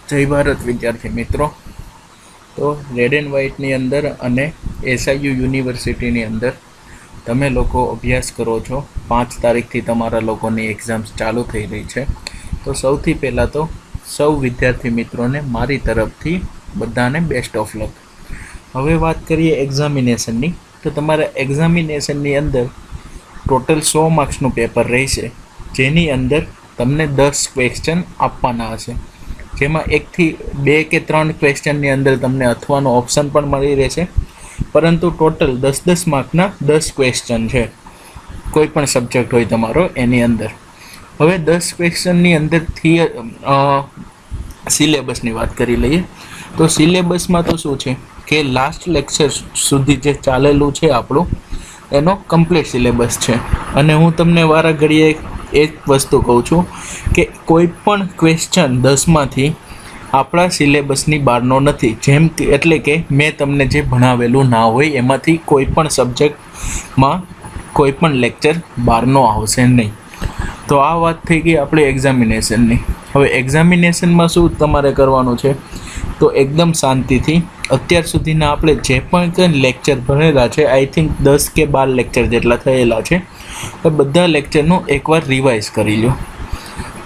जय भारत विद्यार्थी मित्रों। तो रेड एंड व्हाइटनी अंदर अने एसआईयू यूनिवर्सिटीनी अंदर તમે લોકો અભ્યાસ કરો છો। 5 તારીખથી તમારા લોકોની એક્ઝામ્સ ચાલુ થઈ રહી છે। તો સૌથી પહેલાં તો સૌ વિદ્યાર્થી મિત્રોને મારી તરફથી બધાને બેસ્ટ ઓફ લક। હવે વાત કરીએ એક્ઝામિનેશનની। તો તમારા એક્ઝામિનેશનની અંદર ટોટલ 100 માર્ક્સનું પેપર રહેશે, જેની અંદર તમને 10 ક્વેશ્ચન આપવાના હશે, જેમાં 1 થી 2 કે 3 ક્વેશ્ચનની અંદર તમને અથવાનો ઓપ્શન પણ મળી રહેશે, પરંતુ ટોટલ 10-10 માર્કના 10 ક્વેશ્ચન છે, કોઈ પણ સબ્જેક્ટ હોય તમારો એની અંદર। હવે 10 ક્વેશ્ચનની અંદરથી સિલેબસની વાત કરી લઈએ। તો સિલેબસમાં તો શું છે કે લાસ્ટ લેક્ચર સુધી જે ચાલેલું છે આપણું, એનો કમ્પ્લીટ સિલેબસ છે। અને હું તમને વારા ઘડીએ એક વસ્તુ કહું છું કે કોઈ પણ ક્વેશ્ચન 10માંથી આપણા સિલેબસની બહારનો નથી, જેમ કે એટલે કે મેં તમને જે ભણાવેલું ના હોય એમાંથી કોઈ પણ સબ્જેક્ટમાં કોઈ પણ લેક્ચર બહારનો આવશે નહીં। તો આ વાત થઈ ગઈ આપણી એક્ઝામિનેશનની। હવે એક્ઝામિનેશનમાં શું તમારે કરવાનું છે, તો એકદમ શાંતિથી અત્યાર સુધીના આપણે જે પણ કંઈ લેક્ચર ભણેલા છે, આઈ થિંક 10 કે 12 લેક્ચર જેટલા થયેલા છે, એ બધા લેક્ચરનું એકવાર રિવાઇઝ કરી લો।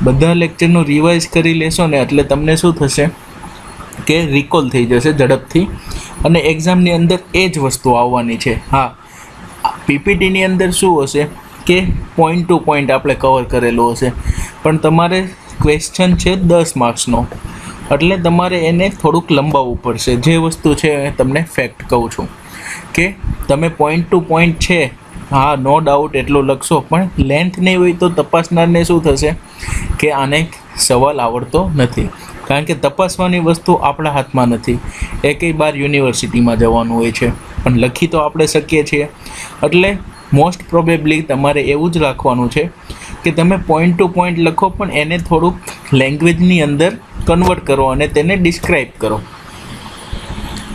બધા લેક્ચરનું રિવાઇઝ કરી લેશો ને એટલે તમને શું થશે કે રિકોલ થઈ જશે ઝડપથી, અને એક્ઝામની અંદર એ જ વસ્તુ આવવાની છે। હા, પીપીટીની અંદર શું હશે કે પોઈન્ટ ટુ પોઈન્ટ આપણે કવર કરેલું હશે, પણ તમારે ક્વેશ્ચન છે 10 માર્ક્સનો, એટલે તમારે એને થોડુંક લંબાવવું પડશે। જે વસ્તુ છે તમને ફેક્ટ કહું છું કે તમે પોઈન્ટ ટુ પોઈન્ટ છે, હા નો ડાઉટ એટલું લખશો, પણ લેન્થ નહીં હોય તો તપાસનારને શું થશે કે આને સવાલ આવડતો નથી, કારણ કે તપાસવાની વસ્તુ આપણા હાથમાં નથી। એ કંઈ બાર યુનિવર્સિટીમાં જવાનું હોય છે, પણ લખી તો આપણે શકીએ છીએ। એટલે મોસ્ટ પ્રોબેબલી તમારે એવું જ રાખવાનું છે કે તમે પોઈન્ટ ટુ પોઈન્ટ લખો, પણ એને થોડુંક લેંગ્વેજની અંદર કન્વર્ટ કરો અને તેને ડિસ્ક્રાઇબ કરો।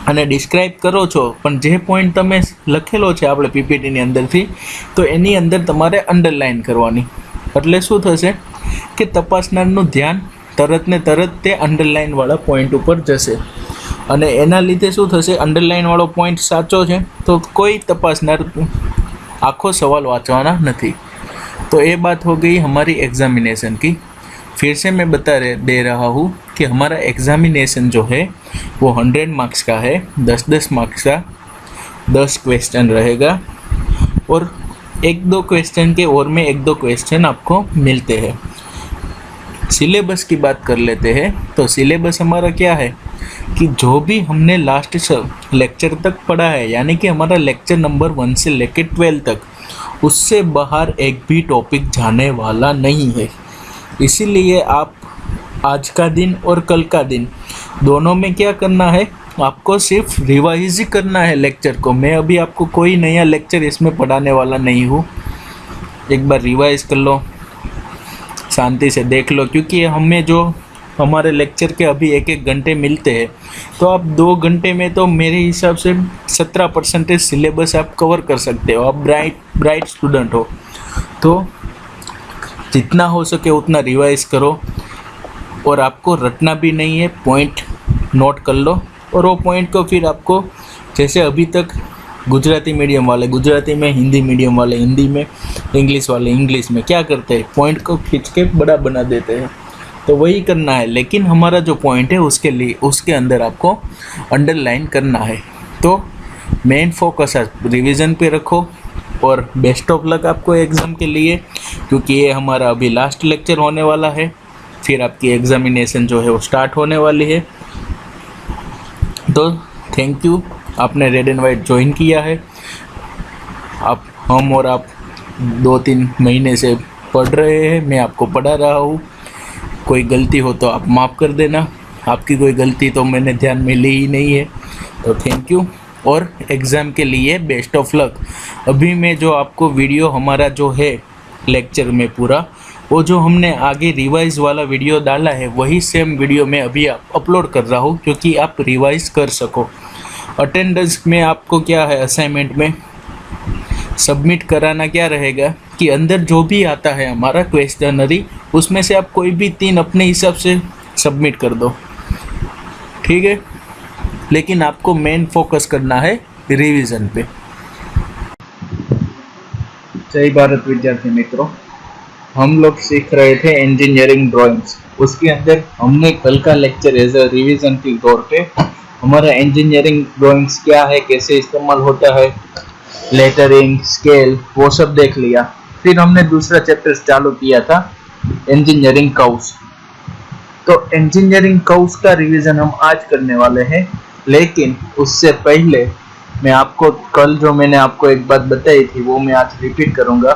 અને ડિસ્ક્રાઇબ કરો છો, પણ જે પોઈન્ટ તમે લખેલો છે આપણે પીપીટીની અંદરથી, તો એની અંદર તમારે અંડરલાઇન કરવાની। એટલે શું થશે કે તપાસનારનું ધ્યાન તરત ને તરત તે અંડરલાઇનવાળા પોઈન્ટ ઉપર જશે, અને એના લીધે શું થશે, અંડરલાઇનવાળો પોઈન્ટ સાચો છે તો કોઈ તપાસનાર આખો સવાલ વાંચવાના નથી। तो ये बात हो गई हमारी एग्ज़ामिनेशन की। फिर से मैं दे रहा हूँ कि हमारा एग्ज़ामिनेशन जो है वो 100 मार्क्स का है, 10-10 मार्क्स का 10 क्वेश्चन रहेगा, और 1-2 क्वेश्चन के और में 1-2 क्वेश्चन आपको मिलते हैं। सिलेबस की बात कर लेते हैं। तो सिलेबस हमारा क्या है कि जो भी हमने लास्ट लेक्चर तक पढ़ा है, यानी कि हमारा लेक्चर नंबर 1 से लेकर 12 तक, उससे बाहर एक भी टॉपिक जाने वाला नहीं है। इसीलिए आप आज का दिन और कल का दिन दोनों में क्या करना है, आपको सिर्फ रिवाइज ही करना है लेक्चर को। मैं अभी आपको कोई नया लेक्चर इसमें पढ़ाने वाला नहीं हूँ। एक बार रिवाइज कर लो, शांति से देख लो, क्योंकि हमें जो हमारे लेक्चर के अभी 1-1 घंटे मिलते हैं, तो आप 2 घंटे में तो मेरे हिसाब से 17% सिलेबस आप कवर कर सकते हो। आप ब्राइट स्टूडेंट हो तो जितना हो सके उतना रिवाइज करो, और आपको रटना भी नहीं है, पॉइंट नोट कर लो, और वो पॉइंट को फिर आपको, जैसे अभी तक गुजराती मीडियम वाले गुजराती में, हिंदी मीडियम वाले हिंदी में, इंग्लिश वाले इंग्लिश में क्या करते हैं, पॉइंट को खींच के बड़ा बना देते हैं, तो वही करना है। लेकिन हमारा जो पॉइंट है उसके लिए उसके अंदर आपको अंडरलाइन करना है। तो मेन फोकस रिवीजन पे रखो, और बेस्ट ऑफ लक आपको एग्ज़ाम के लिए, क्योंकि ये हमारा अभी लास्ट लेक्चर होने वाला है, फिर आपकी एग्ज़ामिनेशन जो है वो स्टार्ट होने वाली है। तो थैंक यू, आपने रेड एंड वाइट ज्वाइन किया है। हम और आप 2-3 महीने से पढ़ रहे हैं, मैं आपको पढ़ा रहा हूँ। कोई गलती हो तो आप माफ़ कर देना, आपकी कोई गलती तो मैंने ध्यान में ली ही नहीं है। तो थैंक यू, और एग्ज़ाम के लिए बेस्ट ऑफ लक। अभी मैं जो आपको वीडियो हमारा जो है लेक्चर में पूरा, वो जो हमने आगे रिवाइज़ वाला वीडियो डाला है, वही सेम वीडियो मैं अभी अपलोड कर रहा हूँ, क्योंकि आप रिवाइज़ कर सको। अटेंडेंस में आपको क्या है, असाइनमेंट में सबमिट कराना क्या रहेगा कि अंदर जो भी आता है हमारा क्वेश्चनरी, उसमें से आप कोई भी 3 अपने हिसाब से सबमिट कर दो। ठीक है, लेकिन आपको मेन फोकस करना है रिवीजन पे। जय भारत विद्यार्थी मित्रों, हम लोग सीख रहे थे इंजीनियरिंग ड्राइंग्स। उसके अंदर हमने कल का लेक्चर एज अ रिवीजन के तौर पे हमारा इंजीनियरिंग ड्राइंग्स क्या है, कैसे इस्तेमाल होता है, लेटरिंग, स्केल, वो सब देख लिया। फिर हमने दूसरा चैप्टर चालू किया था इंजीनियरिंग कर्व्स। तो इंजीनियरिंग कर्व्स का रिवीजन हम आज करने वाले हैं, लेकिन उससे पहले मैं आपको कल जो मैंने आपको एक बात बताई थी वो मैं आज रिपीट करूंगा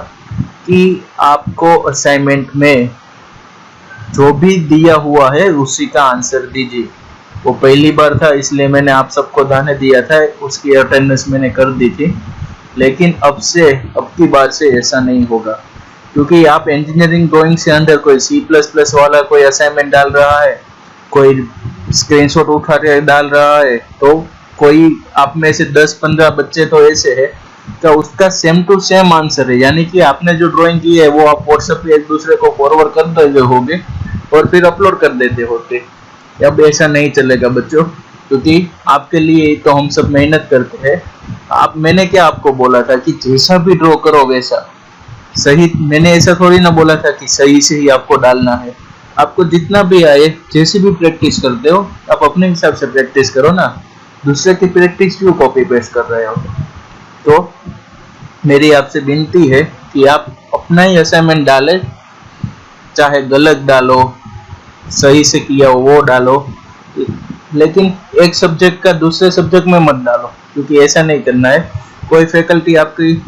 कि आपको असाइनमेंट में जो भी दिया हुआ है उसी का आंसर दीजिए। वो पहली बार था इसलिए मैंने आप सबको दाने दिया था, उसकी अटेंडेंस मैंने कर दी थी, लेकिन अब की बार से ऐसा नहीं होगा, क्योंकि आप इंजीनियरिंग ड्राइंग से अंदर कोई C++ वाला कोई असाइनमेंट डाल रहा है, कोई स्क्रीनशॉट उठा के डाल रहा है, तो कोई आप में से 10-15 बच्चे तो ऐसे है तो उसका सेम टू सेम आंसर है, यानी कि आपने जो ड्राइंग की है वो आप व्हाट्सएप पे एक दूसरे को फॉरवर्ड कर देते होगे और फिर अपलोड कर देते होते। अब ऐसा नहीं चलेगा बच्चों, क्योंकि आपके लिए तो हम सब मेहनत करते हैं। मैंने क्या आपको बोला था कि जैसा भी ड्रॉ करो वैसा सही, मैंने ऐसा थोड़ी ना बोला था कि सही से ही आपको डालना है। आपको जितना भी आए, जैसे भी प्रैक्टिस करते हो आप अपने हिसाब से प्रैक्टिस करो ना, दूसरे की प्रैक्टिस क्यों कॉपी पेस्ट कर रहे हो। तो मेरी आपसे विनती है कि आप अपना ही असाइनमेंट डालें, चाहे गलत डालो, सही से किया हो वो डालो, लेकिन एक सब्जेक्ट का दूसरे सब्जेक्ट में मत डालो, क्योंकि ऐसा नहीं करना है। कोई फैकल्टी आपकी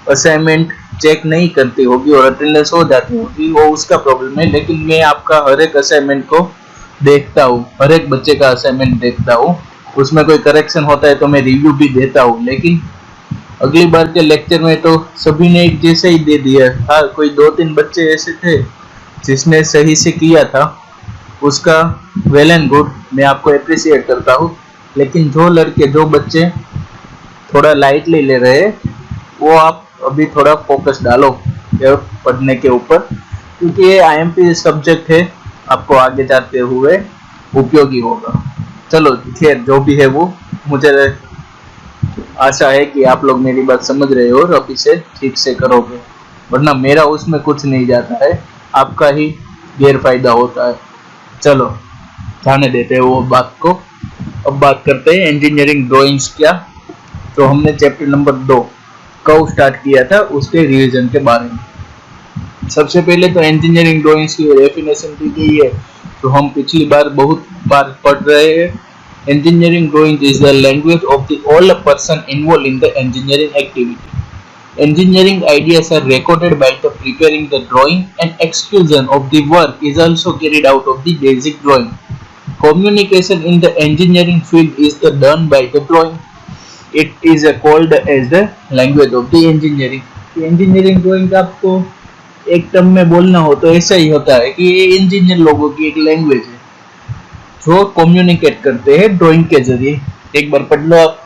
असाइनमेंट चेक नहीं करती होगी और अटेंडेंस हो जाती होगी, वो उसका प्रॉब्लम है, लेकिन मैं आपका हर एक असाइनमेंट को देखता हूँ, हर एक बच्चे का असाइनमेंट देखता हूँ, उसमें कोई करेक्शन होता है तो मैं रिव्यू भी देता हूँ। लेकिन अगली बार के लेक्चर में तो सभी ने एक जैसे ही दे दिया। हाँ, कोई 2-3 बच्चे ऐसे थे जिसने सही से किया था, उसका वेल एंड गुड, मैं आपको अप्रिशिएट करता हूँ। लेकिन जो बच्चे थोड़ा लाइटली ले रहे हैं, वो आप अभी थोड़ा फोकस डालो पढ़ने के ऊपर, क्योंकि ये IMP सब्जेक्ट है, आपको आगे जाते हुए उपयोगी होगा। चलो खैर, जो भी है वो, मुझे आशा है कि आप लोग मेरी बात समझ रहे हो और अब इसे ठीक से करोगे, वरना मेरा उसमें कुछ नहीं जाता है, आपका ही गैर फायदा होता है। चलो जाने देते हैं वो बात को, अब बात करते हैं इंजीनियरिंग ड्राइंग्स क्या। तो हमने चैप्टर नंबर 2 कर्व स्टार्ट किया था, उसके रिवीजन के बारे में। सबसे पहले तो इंजीनियरिंग ड्राइंग्स की डेफिनेशन दी गई है, तो हम पिछली बार बहुत बार पढ़ रहे हैं। Engineering drawing is the language of the all person involved in the engineering activity. Engineering ideas are recorded by the preparing the drawing, and execution of the work is also carried out of the basic drawing. Communication in the engineering field is done by the drawing. It is called as the language of the engineering. Engineering drawing का आपको एक term में बोलना हो तो ऐसा ही होता है कि ये इंजीनियर लोगों की एक लैंग्वेज है जो कम्युनिकेट करते हैं ड्राइंग के जरिए। एक बार पढ़ लो आप।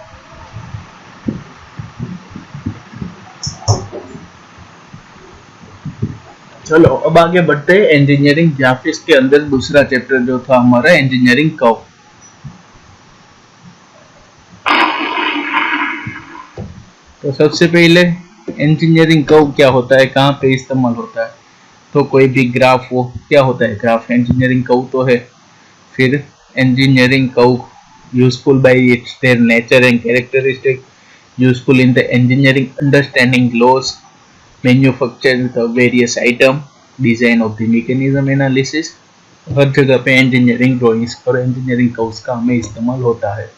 चलो अब आगे बढ़ते हैं इंजीनियरिंग ग्राफिक्स के अंदर दूसरा चैप्टर जो था हमारा इंजीनियरिंग कर्व। तो सबसे पहले इंजीनियरिंग कर्व क्या होता है, कहाँ पे इस्तेमाल होता है। तो कोई भी ग्राफ हो, क्या होता है ग्राफ, इंजीनियरिंग कर्व तो है। फिर engineering curve useful by its their nature and characteristic, useful in the engineering understanding laws, manufacture the various item, design of the mechanism analysis। हर जगह पे इंजीनियरिंग ड्राइंग्स और इंजीनियरिंग कर्व्स का हमें इस्तेमाल होता है।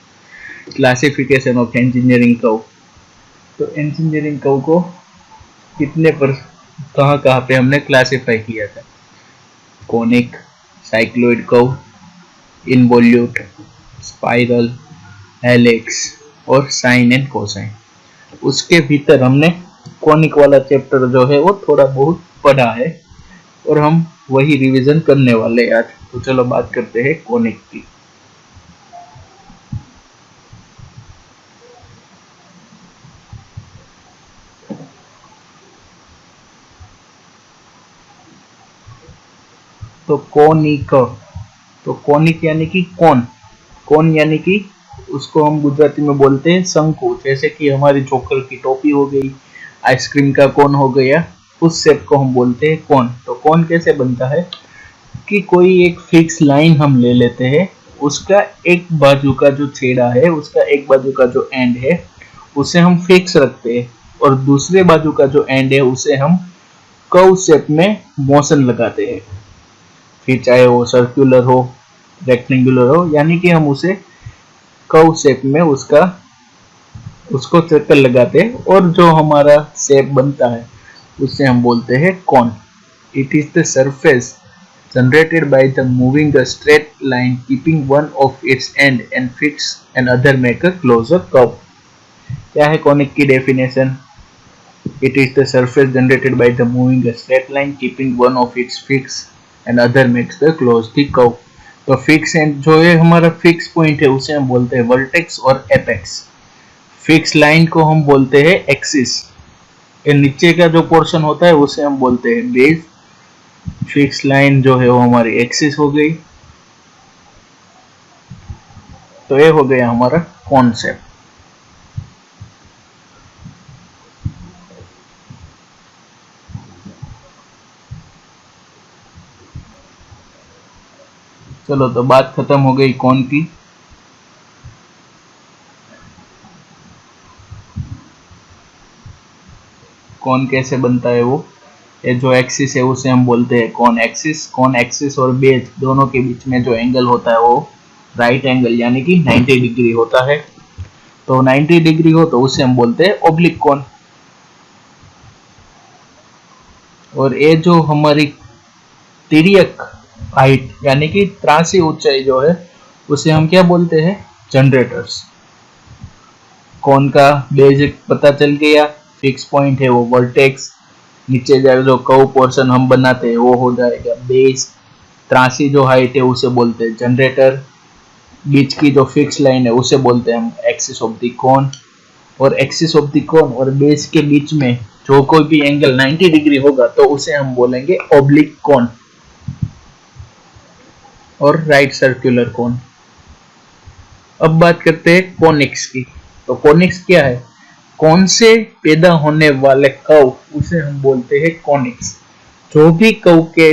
क्लासिफिकेशन ऑफ इंजीनियरिंग कर्व, तो engineering curve को कितने पर कहाँ पे हमने क्लासिफाई किया था। Conic, cycloid curve, involute, spiral, helix और साइन एंड कोसाइन। उसके भीतर हमने कॉनिक वाला चैप्टर जो है वो थोड़ा बहुत पढ़ा है और हम वही रिवीजन करने वाले आज। तो चलो बात करते हैं कॉनिक की। तो कॉनिक, तो कॉनिक यानी कि कौन, कोन यानी कि उसको हम गुजराती में बोलते हैं शंकु, जैसे कि हमारी जोकर की टोपी हो गई, आइसक्रीम का कोन हो गया, उस शेप को हम बोलते हैं कोन। तो कोन कैसे बनता है कि कोई एक फिक्स लाइन हम ले लेते हैं, उसका एक बाजू का जो छेड़ा है, उसका एक बाजू का जो एंड है उसे हम फिक्स रखते हैं, और दूसरे बाजू का जो एंड है उसे हम कर्व शेप में मोशन लगाते हैं, फिर चाहे वो सर्कुलर हो, रेक्टेंगुलर हो, यानी कि हम उसे कर्व शेप में उसको चक्कर लगाते हैं, और जो हमारा शेप बनता है उसे हम बोलते हैं cone. It is the surface generated by the moving a straight line keeping one of its end and fix and other make a closer curve। क्या है कॉनिक की definition? It is the surface generated by the moving a straight line keeping one of its fix and other makes the close the curve। तो fix and जो है हमारा fix point है उसे हम बोलते हैं वर्टेक्स और एपेक्स। फिक्स लाइन को हम बोलते हैं एक्सिस, नीचे का जो पोर्शन होता है उसे हम बोलते हैं बेस। फिक्स लाइन जो है वो हमारी एक्सिस हो गई। तो ये हो गया हमारा कॉन्सेप्ट। चलो तो बात खत्म हो गई कौन की। कौन कैसे बनता है वो, ये जो एक्सिस है उसे हम बोलते हैं कौन एक्सिस। कौन एक्सिस और बेस दोनों के बीच में जो एंगल होता है वो राइट एंगल यानी कि 90 डिग्री होता है। तो 90 डिग्री हो तो उसे हम बोलते हैं ओब्लिक कौन। और ये जो हमारी तिर्यक हाइट यानी कि त्रासी ऊंचाई जो है उसे हम क्या बोलते हैं, जनरेटर्स। कौन का बेसिक पता चल गया, फिक्स पॉइंट है वो वर्टेक्स, नीचे जाए जो कर्व पोर्शन हम बनाते हैं वो हो जाएगा बेस, त्रासी जो हाइट है उसे बोलते हैं जनरेटर, बीच की जो फिक्स लाइन है उसे बोलते हैं हम एक्सिस ऑफ द कोन, और एक्सिस ऑफ द कोन और बेस के बीच में जो कोई भी एंगल 90 डिग्री होगा तो उसे हम बोलेंगे ओब्लिक कोन और राइट सर्कुलर कोन। अब बात करते हैं कोनिक्स की। तो कोनिक्स क्या है, कौन से पैदा होने वाले कर्व उसे हम बोलते हैं कोनिक्स। जो भी कर्व के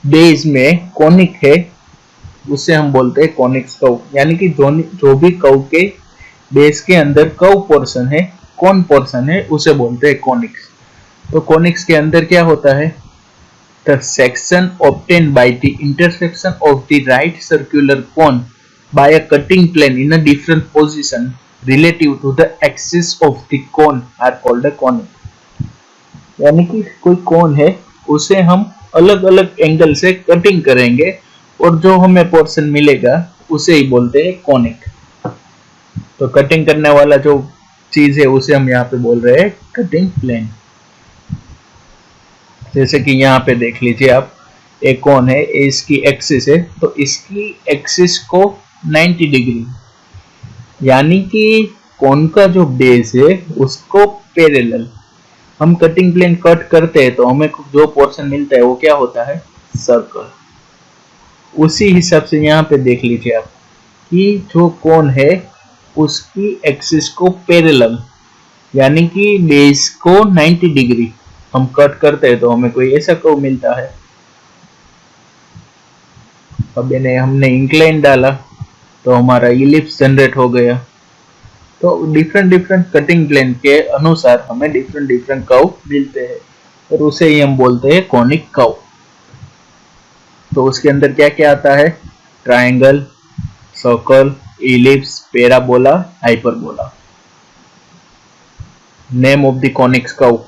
बेस में कोनिक है उसे हम बोलते हैं कोनिक्स कर्व, यानी कि जो भी कर्व के बेस के अंदर कर्व पोर्शन है, कौन पोर्शन है उसे बोलते हैं कोनिक्स। तो कोनिक्स के अंदर क्या होता है, the section obtained by the intersection of the right circular cone by a cutting plane in a different position relative to the axis of the cone are called a conic। यानी कि कोई कोन है उसे हम अलग अलग एंगल से cutting करेंगे और जो हमें पोर्शन मिलेगा उसे ही बोलते हैं कोनिक। तो कटिंग करने वाला जो चीज है उसे हम यहाँ पे बोल रहे हैं कटिंग प्लेन। जैसे कि यहाँ पे देख लीजिए आप, एक कोन है, इसकी एक्सिस है, तो इसकी एक्सिस को 90 डिग्री यानी कि कोन का जो बेस है उसको पैरेलल हम कटिंग प्लेन कट करते हैं तो हमें जो पोर्शन मिलता है वो क्या होता है, सर्कल। उसी हिसाब से यहाँ पे देख लीजिए आप कि जो कोन है उसकी एक्सिस को पैरेलल यानी कि बेस को 90 डिग्री हम कट करते हैं तो हमें कोई ऐसा कर्व मिलता है। अब इन्हें हमने इंक्लाइन डाला तो हमारा इलिप्स जनरेट हो गया। तो डिफरेंट कटिंग प्लेन के अनुसार हमें डिफरेंट कर्व मिलते हैं और उसे ही हम बोलते हैं कॉनिक कर्व। तो उसके अंदर क्या क्या आता है, triangle, circle, ellipse, parabola, hyperbola. Name of the conic curve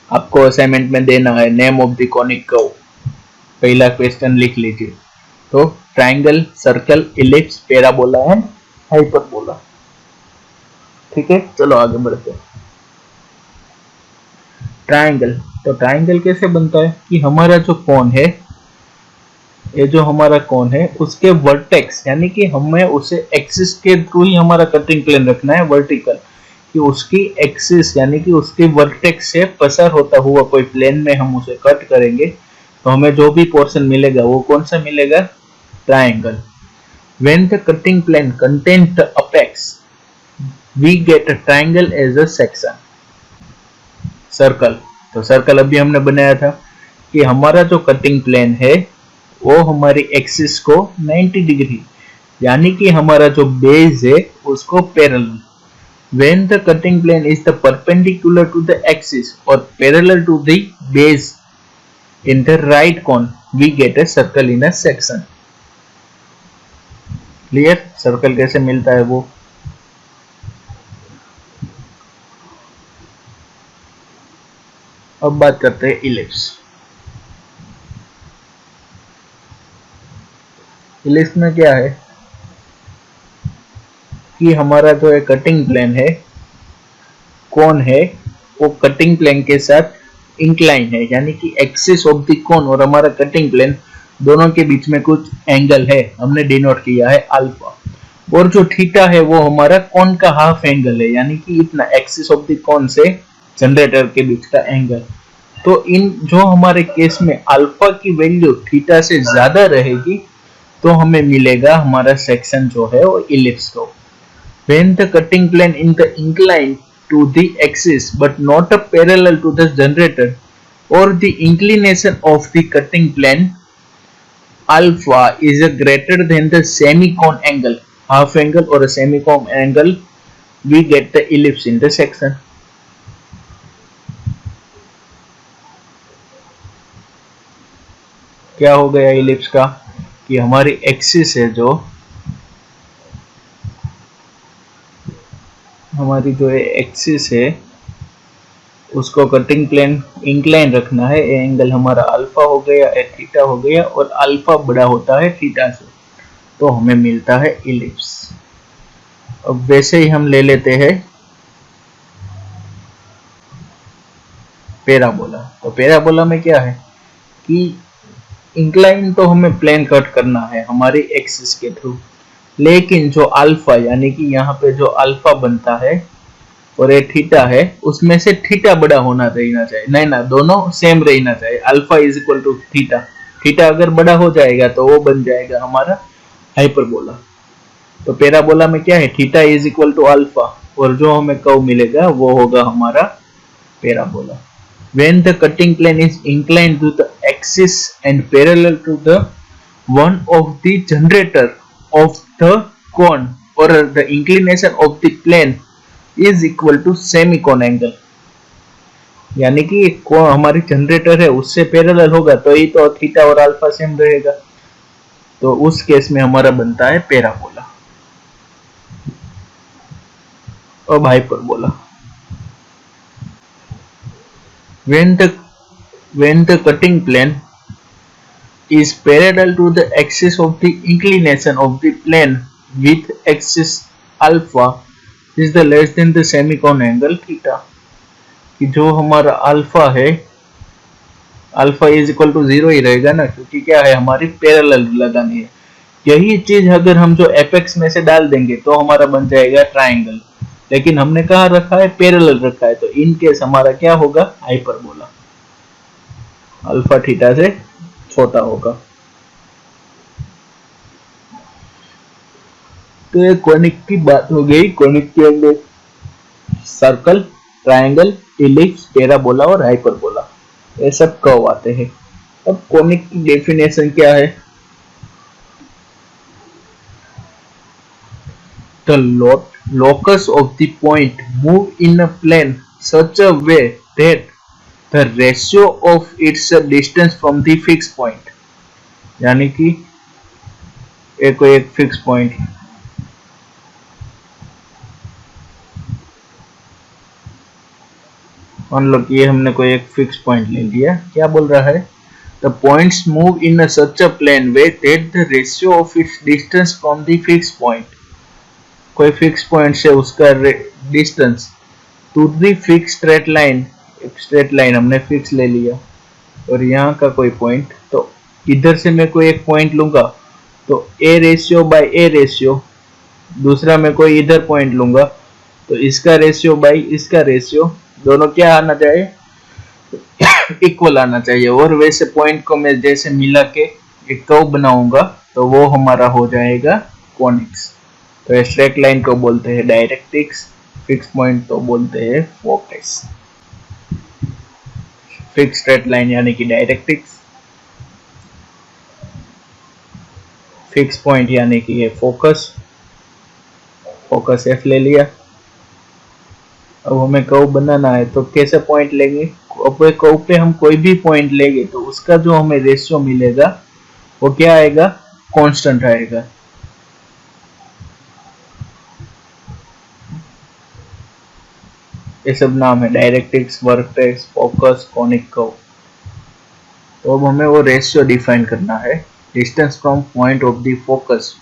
आपको असाइनमेंट में देना है, name of the conic curve. पहला क्वेश्चन लिख लीजिए। तो triangle, circle, ellipse, parabola and hyperbola. ठीक है, चलो आगे बढ़ते हैं। ट्रायंगल, तो ट्रायंगल कैसे बनता है कि हमारा जो कोन है, ये जो हमारा कोन है उसके वर्टेक्स यानी कि हमें उसे एक्सिस के थ्रू ही हमारा कटिंग प्लेन रखना है वर्टिकल, कि उसकी एक्सिस यानी कि उसके वर्टेक्स से पसार होता हुआ कोई प्लेन में हम उसे कट करेंगे तो हमें जो भी पोर्शन मिलेगा वो कौन सा मिलेगा, triangle. When the cutting plane contains the apex, we get a triangle as a section. Circle, तो सर्कल अभी हमने बनाया था कि हमारा जो कटिंग प्लेन है वो हमारी एक्सिस को 90 डिग्री यानी कि हमारा जो बेस है उसको parallel. When the cutting plane is the perpendicular to the axis or parallel to the base in the right cone, we get a circle in a section. Clear? Circle कैसे मिलता है वो. अब बात करते हैं इलिप्स. इलिप्स में क्या है कि हमारा जो है कटिंग प्लेन है, कोन है, वो कटिंग प्लेन के साथ इंक्लाइन है यानी कि एक्सिस ऑफ द कोन और हमारा कटिंग प्लेन दोनों के बीच में कुछ एंगल है, हमने डिनोट किया है अल्फा. और जो थीटा है वो हमारा कोन का हाफ एंगल है यानी कि इतना एक्सिस ऑफ द कोन से जनरेटर के बीच का एंगल. तो इन जो हमारे केस में अल्फा की वैल्यू थीटा से ज्यादा रहेगी तो हमें मिलेगा हमारा सेक्शन जो है वो इलिप्स को. When the cutting plane in the incline to the axis but not a parallel to the generator or the inclination of the cutting plane alpha is a greater than the semicone angle, half angle or a semicone angle, we get the ellipse in the section. क्या हो गया ellipse का कि हमारी axis है जो हमारी जो एक्सिस है उसको कटिंग प्लेन इंक्लाइन रखना है. एंगल हमारा अल्फा हो गया, थीटा हो गया और अल्फा बड़ा होता है थीटा से, तो हमें मिलता है इलिप्स. अब वैसे ही हम ले लेते हैं पैराबोला. तो पैराबोला में क्या है कि इंक्लाइन तो हमें प्लेन कट करना है हमारी एक्सिस के थ्रू, लेकिन जो अल्फा यानी कि यहाँ पे जो अल्फा बनता है और ये थीटा है उसमें से थीटा बड़ा होना रहना चाहिए. नहीं ना, दोनों सेम रहना चाहिए. Alpha is equal to theta. Theta अगर बड़ा हो जाएगा तो वो बन जाएगा हमारा हाइपरबोला. तो पैराबोला में क्या है, theta is equal to alpha और जो हमें कर्व मिलेगा वो होगा हमारा parabola. When the cutting plane is inclined to the axis and parallel to the one of the generator of the cone or the inclination of the plane is equal to semicone angle, यानी कि हमारी generator है उससे parallel होगा तो ही तो theta और alpha same रहेगा. तो उस केस में हमारा बनता है पैराबोला. अब hyperbola. When the cutting plane is parallel to the axis of the inclination of the plane with axis alpha is the less than the semicone angle theta. कि जो हमारा अल्फा है, अल्फा इज इक्वल टू 0 ही रहेगा ना, क्योंकि क्या है हमारी पैरेलल लगानी है. यही चीज अगर हम जो एपेक्स में से डाल देंगे तो हमारा बन जाएगा ट्राइंगल, लेकिन हमने कहा रखा है पैरेलल रखा है, तो इन केस हमारा क्या होगा हाइपरबोला. अल्फा थीटा से छोटा होगा. तो ये कोनिक की बात हो गई. कोनिक के अंदर सर्कल, ट्रायंगल, इलिप्स, पैराबोला और हाइपरबोला ये सब कर्व आते हैं. अब कोनिक की डेफिनेशन क्या है. The locus of the point move in a plane such a way that the ratio of its distance from the fixed point, यानी कि एक फिक्स पॉइंट, मान लो कि हमने कोई एक फिक्स पॉइंट ले लिया. क्या बोल रहा है, the points move in such a plane way that the ratio of its distance from the fixed point, कोई फिक्स पॉइंट से उसका distance to the fix straight line, एक स्ट्रेट लाइन हमने फिक्स ले लिया और यहाँ का कोई पॉइंट, तो इधर से मैं कोई एक पॉइंट लूंगा तो ए रेशियो बाय ए रेशियो, दूसरा मैं कोई इधर पॉइंट लूंगा तो इसका रेशियो बाय इसका रेशियो, दोनों क्या आना चाहिए इक्वल आना चाहिए. और वैसे पॉइंट को मैं जैसे मिला के एक कर्व बनाऊंगा तो वो हमारा हो जाएगा कॉनिक्स। तो स्ट्रेट लाइन को बोलते हैं डायरेक्ट्रिक्स, फिक्स पॉइंट तो बोलते हैं फोकस। फिक्स स्ट्रेट लाइन यानी कि डायरेक्ट्रिक्स, फिक्स पॉइंट यानी कि ये फोकस, फोकस एफ ले लिया। अब हमें कर्व बनाना है तो कैसे पॉइंट लेंगे? अब कर्व पे हम कोई भी पॉइंट लेंगे तो उसका जो हमें रेशियो मिलेगा वो क्या आएगा? कांस्टेंट आएगा। ये सब नाम है directrix, vertex, focus, conic curve. तो अब हमें वो रेशियो डिफाइन करना है। Distance from point of the focus,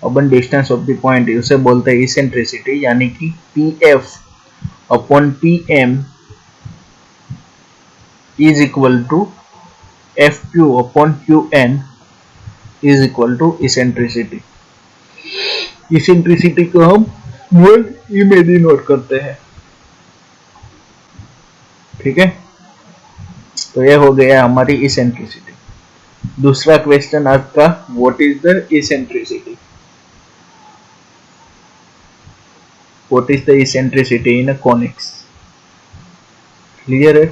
upon distance of the point उसे बोलते हैं इसेंट्रिसिटी, यानी कि PF upon PM is equal to F Q upon Q N is equal to eccentricity. Eccentricity को हम स्मॉल ई में डिनोट करते हैं। ठीक है, तो ये हो गया हमारी इसेंट्रिसिटी। दूसरा क्वेश्चन आपका, what is the eccentricity? What is the eccentricity in a conics? Clear है?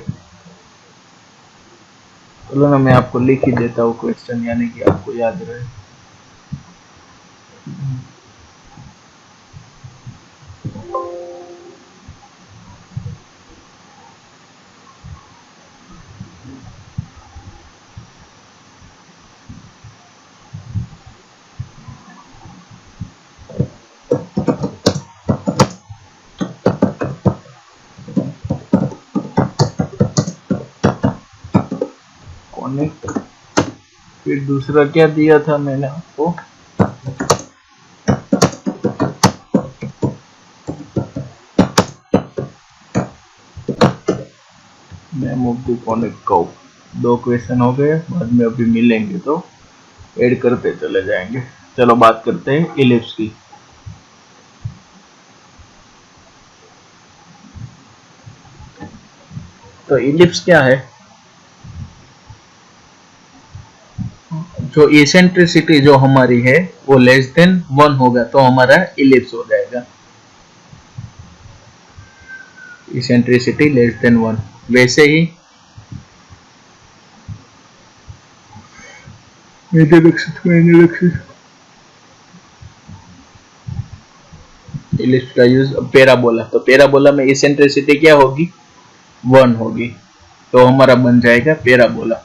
चलो ना, मैं आपको लिख ही देता हूँ क्वेश्चन, यानी कि आपको याद रहे। कॉनिक, फिर दूसरा क्या दिया था मैंने आपको? Name of the conic curve. दो क्वेश्चन हो गए, बाद में अभी मिलेंगे तो ऐड करते चले जाएंगे। चलो बात करते हैं इलिप्स की। तो इलिप्स क्या है? जो इसेंट्रिसिटी जो हमारी है वो लेस देन 1 होगा तो हमारा इलिप्स हो जाएगा। Eccentricity less than 1। वैसे ही major axis, minor axis, ellipse का यूज। पैराबोला, तो पैराबोला में इसेंट्रिसिटी क्या होगी? 1 होगी, तो हमारा बन जाएगा parabola.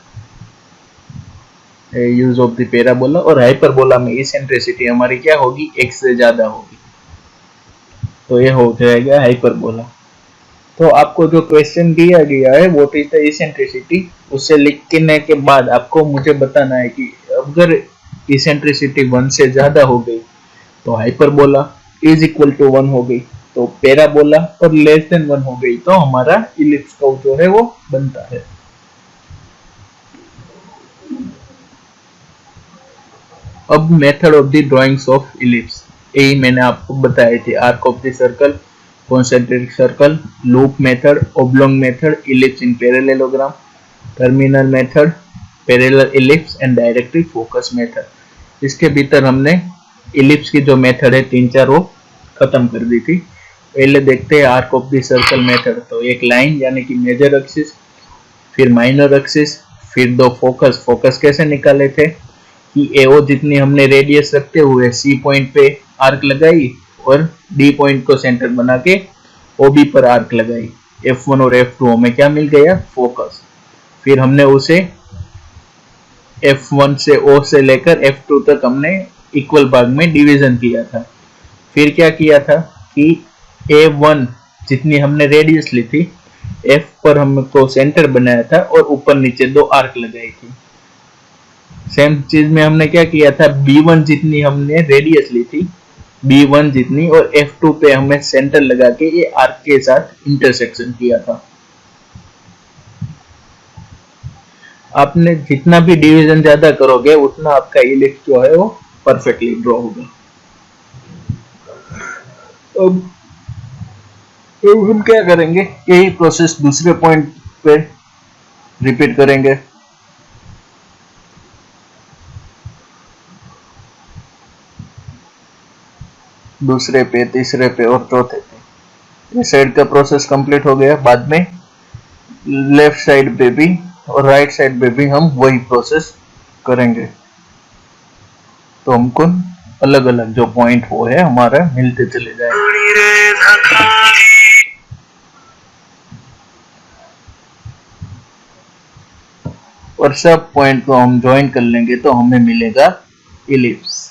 Use of the parabola. और हाइपरबोला में इसेंट्रिसिटी हमारी क्या होगी? x से ज्यादा होगी, तो ये हो जाएगा हाइपरबोला। तो आपको जो क्वेश्चन दिया गया है व्हाट इज द इसेंट्रिसिटी, उससे लिखने के बाद आपको मुझे बताना है कि अगर इसेंट्रिसिटी 1 से ज्यादा हो गई तो हाइपरबोला, इज इक्वल टू 1 हो गई तो पैराबोला, और लेस देन 1 हो गई तो हमारा इलिप्स कर्व जो है वो बनता है। अब method of the drawings of ellipse, यही मैंने आपको बताए थे। Arc of the circle, concentric circle, loop method, oblong method, ellipse in parallelogram, terminal method, parallel ellipse and directric focus method। इसके भीतर हमने इलिप्स की जो मेथड है 3-4 वो खत्म कर दी थी। पहले देखते हैं arc of the circle method. तो एक लाइन यानी कि मेजर एक्सिस, फिर माइनर एक्सिस, फिर दो फोकस। फोकस कैसे निकाले थे कि एओ जितनी हमने रेडियस रखते हुए सी पॉइंट पे आर्क लगाई और डी पॉइंट को सेंटर बना के ओबी पर आर्क लगाई। F1 और F2 हमें क्या मिल गया? फोकस। फिर हमने उसे F1 से O से लेकर F2 तक हमने इक्वल भाग में डिवीजन किया था। फिर क्या किया था कि A1 जितनी हमने रेडियस ली थी, F पर हमको सेंटर बनाया था और ऊपर नीचे दो आर्क लगाई थी। सेम चीज में हमने क्या किया था, B1 जितनी हमने रेडियस ली थी, B1 जितनी, और F2 पे हमें सेंटर लगा के ये आर्क के साथ इंटरसेक्शन किया था। आपने जितना भी डिवीजन ज्यादा करोगे उतना आपका इलिप्स जो है वो परफेक्टली ड्रॉ होगा। अब हम क्या करेंगे, यही प्रोसेस दूसरे पॉइंट पे रिपीट करेंगे। दूसरे पे, तीसरे पे और चौथे पे। इस साइड का प्रोसेस कंप्लीट हो गया। बाद में लेफ्ट साइड पे भी और राइट साइड पे भी हम वही प्रोसेस करेंगे। तो हमको अलग अलग जो पॉइंट वो है हमारा मिलते चले जाएंगे। और सब पॉइंट को हम ज्वाइन कर लेंगे तो हमें मिलेगा इलिप्स।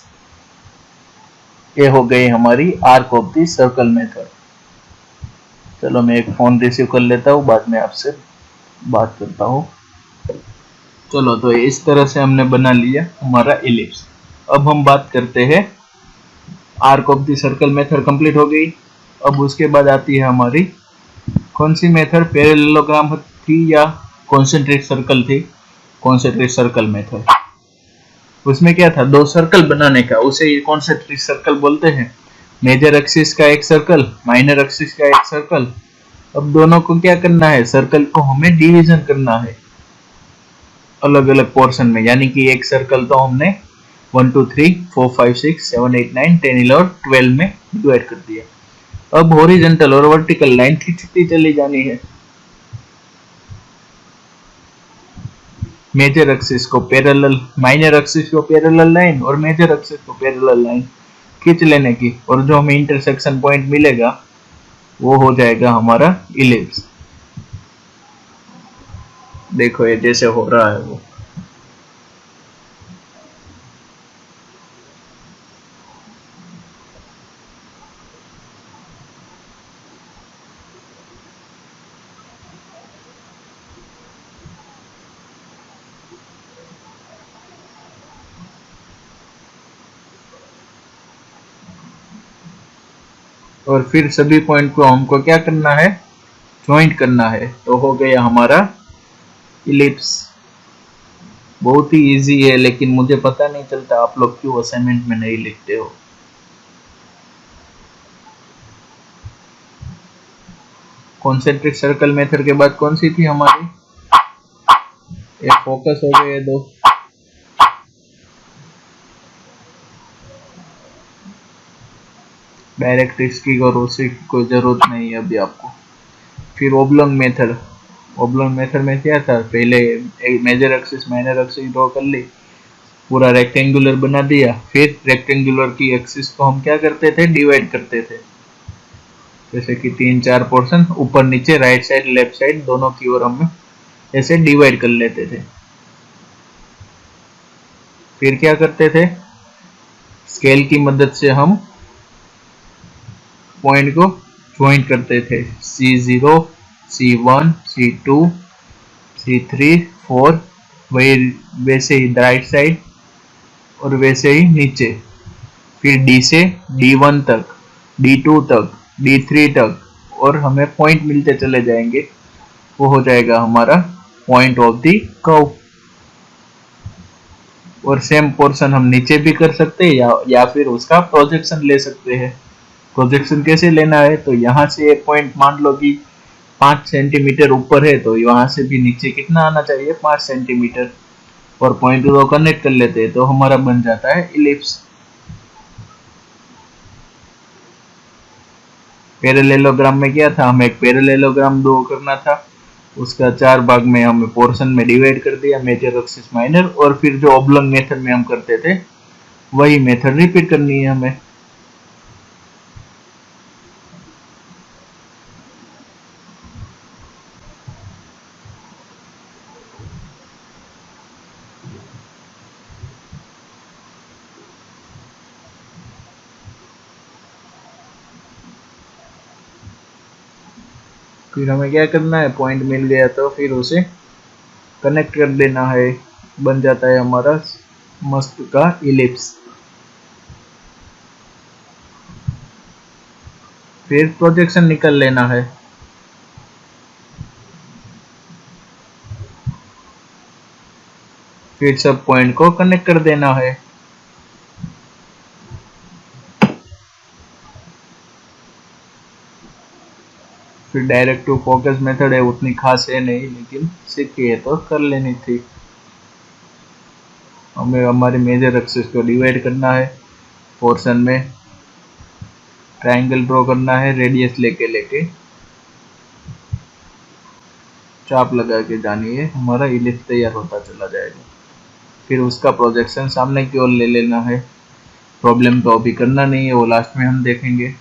ये हो गई हमारी arc of the circle method. चलो मैं एक फोन रिसीव कर लेता हूँ, बाद में आपसे बात करता हूँ। चलो तो इस तरह से हमने बना लिया हमारा इलिप्स। अब हम बात करते हैं, arc of the circle method complete हो गई। अब उसके बाद आती है हमारी कौन सी मेथड, पैरेललोग्राम थी या कॉन्सेंट्रिक सर्कल थी? Concentric circle method. उसमें क्या था, दो सर्कल बनाने का, उसे कॉन्सेंट्रिक सर्कल बोलते हैं। मेजर एक्सिस का एक सर्कल, माइनर एक्सिस का एक सर्कल। अब दोनों को क्या करना है, सर्कल को हमें डिवीजन करना है अलग अलग पोर्शन में। यानी कि एक सर्कल तो हमने 1 2 3 4 5 6 7 8 9 10 11 12 में डिवाइड कर दिया। अब हॉरिजॉन्टल और वर्टिकल लाइन खींचती चली जानी है। मेजर एक्सिस को पैरेलल, माइनर एक्सिस को पैरेलल लाइन और मेजर एक्सिस को पैरेलल लाइन खींच लेने की, और जो हमें इंटरसेक्शन पॉइंट मिलेगा वो हो जाएगा हमारा इलिप्स। देखो ये जैसे हो रहा है वो। और फिर सभी पॉइंट को हमको क्या करना है, ज्वाइंट करना है। तो हो गया हमारा इलिप्स। बहुत ही इजी है, लेकिन मुझे पता नहीं चलता आप लोग क्यों असाइनमेंट में नहीं लिखते हो। कॉन्सेंट्रिक सर्कल मेथड के बाद कौन सी थी हमारी, ये फोकस हो गए दो। डायरेक्ट इसकी और उसी की कोई जरूरत नहीं है अभी आपको। फिर ओब्लॉन्ग मेथड। ओब्लॉन्ग मेथड में क्या था, पहले एक major axis minor axis draw कर ली, पूरा रेक्टेंगुलर बना दिया। फिर रेक्टेंगुलर की एक्सिस को हम क्या करते थे, डिवाइड करते थे। जैसे कि 3 4 पोर्शन, ऊपर नीचे राइट साइड लेफ्ट साइड दोनों की ओर हम ऐसे डिवाइड कर लेते थे। फिर क्या करते थे, स्केल की मदद से हम पॉइंट को ज्वाइंट करते थे। C0, C1, C2, C3, 4, वही वैसे ही राइट साइड और वैसे ही नीचे। फिर D से D1 तक, D2 तक, D3 तक, और हमें पॉइंट मिलते चले जाएंगे। वो हो जाएगा हमारा पॉइंट ऑफ द कर्व। और सेम पोर्शन हम नीचे भी कर सकते हैं या फिर उसका प्रोजेक्शन ले सकते हैं। प्रोजेक्शन कैसे लेना है, तो यहाँ से एक पॉइंट मान लो कि 5 सेंटीमीटर ऊपर है, तो यहाँ से भी नीचे कितना आना चाहिए, 5 सेंटीमीटर। और पॉइंट को कनेक्ट कर लेते हैं तो हमारा बन जाता है इलिप्स। पैरेललोग्राम में क्या था, हमें एक पैरेललोग्राम ड्रॉ करना था, उसका 4 भाग में हमें पोर्शन में डिवाइड कर दिया, मेजर एक्सिस माइनर। और फिर जो ऑब्लॉन्ग मेथड में हम करते थे वही मेथड रिपीट करनी है हमें। फिर हमें क्या करना है, पॉइंट मिल गया तो फिर उसे कनेक्ट कर देना है, बन जाता है हमारा मस्त का इलिप्स। फिर प्रोजेक्शन निकल लेना है। फिर सब पॉइंट को कनेक्ट कर देना है। फिर डायरेक्ट टू फोकस मेथड है, उतनी खास है नहीं, लेकिन सीखी है तो कर लेनी थी। हमें हमारे मेजर एक्सिस को डिवाइड करना है पोर्शन में। ट्रायंगल ड्रॉ करना है, रेडियस लेके लेके चाप लगा के जानिए, हमारा इलिप्स तैयार होता चला जाएगा। फिर उसका प्रोजेक्शन सामने की ओर ले लेना है। प्रॉब्लम तो अभी करना नहीं है, वो लास्ट में हम देखेंगे।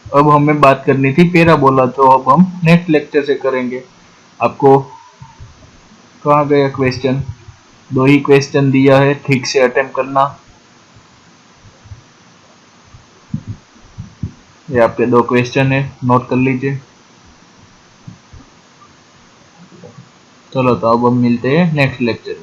अब हमें बात करनी थी पैराबोला, तो अब हम नेक्स्ट लेक्चर से करेंगे। आपको कहाँ गया क्वेश्चन? 2 ही क्वेश्चन दिया है, ठीक से अटेम्प्ट करना। ये आपके 2 क्वेश्चन है, नोट कर लीजिए। चलो तो अब हम मिलते हैं नेक्स्ट लेक्चर में।